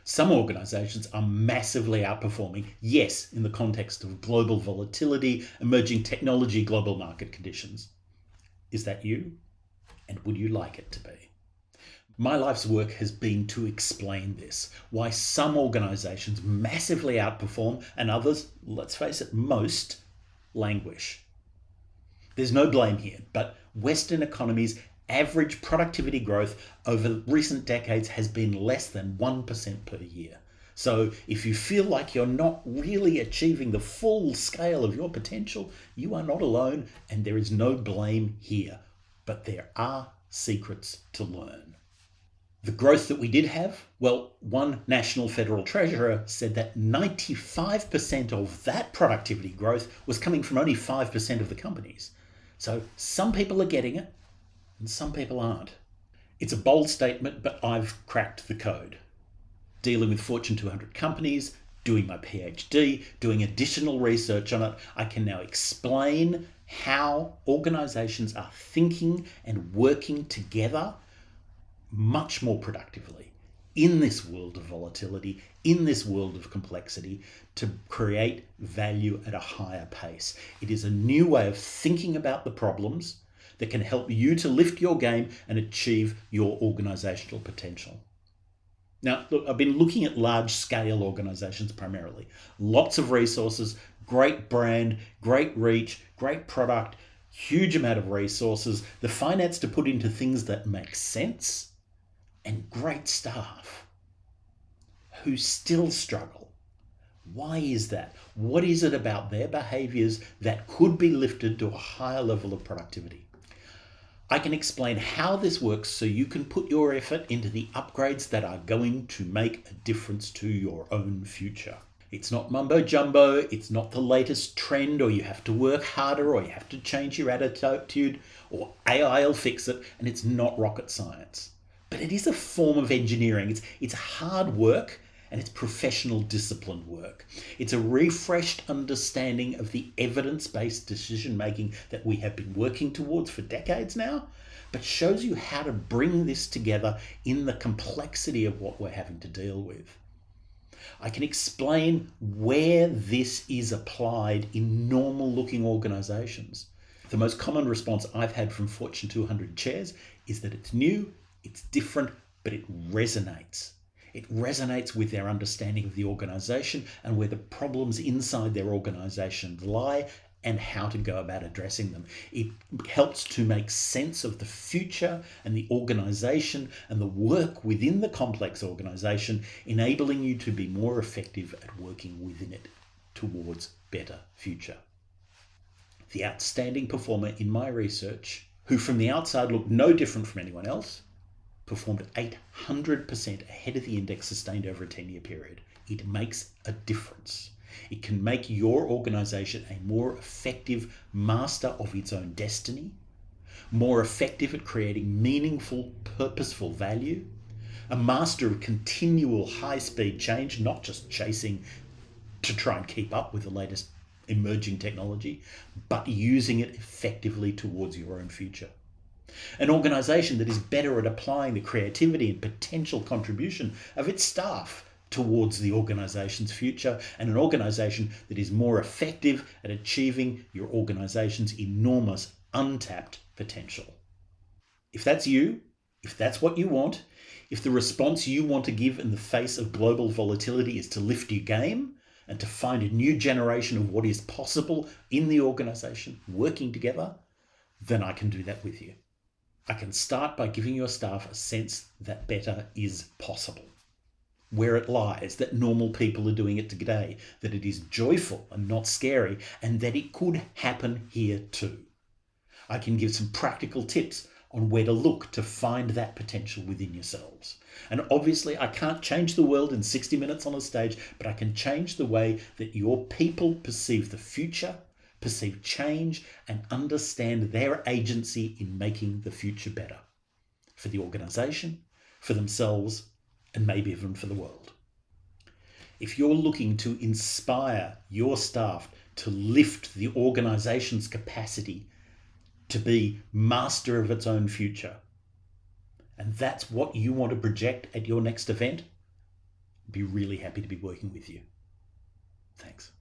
Some organizations are massively outperforming, yes, in the context of global volatility, emerging technology, global market conditions. Is that you? And would you like it to be? My life's work has been to explain this, why some organizations massively outperform and others, let's face it, most languish. There's no blame here, but Western economies' average productivity growth over recent decades has been less than 1% per year. So if you feel like you're not really achieving the full scale of your potential, you are not alone and there is no blame here. But there are secrets to learn. The growth that we did have, well, one National Federal Treasurer said that 95% of that productivity growth was coming from only 5% of the companies. So some people are getting it and some people aren't. It's a bold statement, but I've cracked the code. Dealing with Fortune 200 companies, doing my PhD, doing additional research on it, I can now explain how organizations are thinking and working together much more productively in this world of volatility, in this world of complexity, to create value at a higher pace. It is a new way of thinking about the problems that can help you to lift your game and achieve your organizational potential. Now, look, I've been looking at large-scale organizations primarily. Lots of resources, great brand, great reach, great product, huge amount of resources, the finance to put into things that make sense, and great staff who still struggle. Why is that? What is it about their behaviors that could be lifted to a higher level of productivity? I can explain how this works so you can put your effort into the upgrades that are going to make a difference to your own future. It's not mumbo jumbo, it's not the latest trend, or you have to work harder, or you have to change your attitude, or AI will fix it, and it's not rocket science. But it is a form of engineering. It's hard work, and it's professional disciplined work. It's a refreshed understanding of the evidence-based decision-making that we have been working towards for decades now, but shows you how to bring this together in the complexity of what we're having to deal with. I can explain where this is applied in normal-looking organizations. The most common response I've had from Fortune 200 chairs is that it's new, it's different, but it resonates. It resonates with their understanding of the organization and where the problems inside their organization lie and how to go about addressing them. It helps to make sense of the future and the organization and the work within the complex organization, enabling you to be more effective at working within it towards better future. The outstanding performer in my research, who from the outside looked no different from anyone else, performed 800% ahead of the index sustained over a 10-year period. It makes a difference. It can make your organization a more effective master of its own destiny, more effective at creating meaningful, purposeful value, a master of continual high-speed change, not just chasing to try and keep up with the latest emerging technology, but using it effectively towards your own future. An organization that is better at applying the creativity and potential contribution of its staff towards the organization's future, and an organization that is more effective at achieving your organization's enormous untapped potential. If that's you, if that's what you want, if the response you want to give in the face of global volatility is to lift your game and to find a new generation of what is possible in the organization working together, then I can do that with you. I can start by giving your staff a sense that better is possible, where it lies, that normal people are doing it today, that it is joyful and not scary, and that it could happen here too. I can give some practical tips on where to look to find that potential within yourselves. And obviously, I can't change the world in 60 minutes on a stage, but I can change the way that your people perceive the future, perceive change, and understand their agency in making the future better for the organization, for themselves, and maybe even for the world. If you're looking to inspire your staff to lift the organization's capacity to be master of its own future, and that's what you want to project at your next event, be really happy to be working with you. Thanks.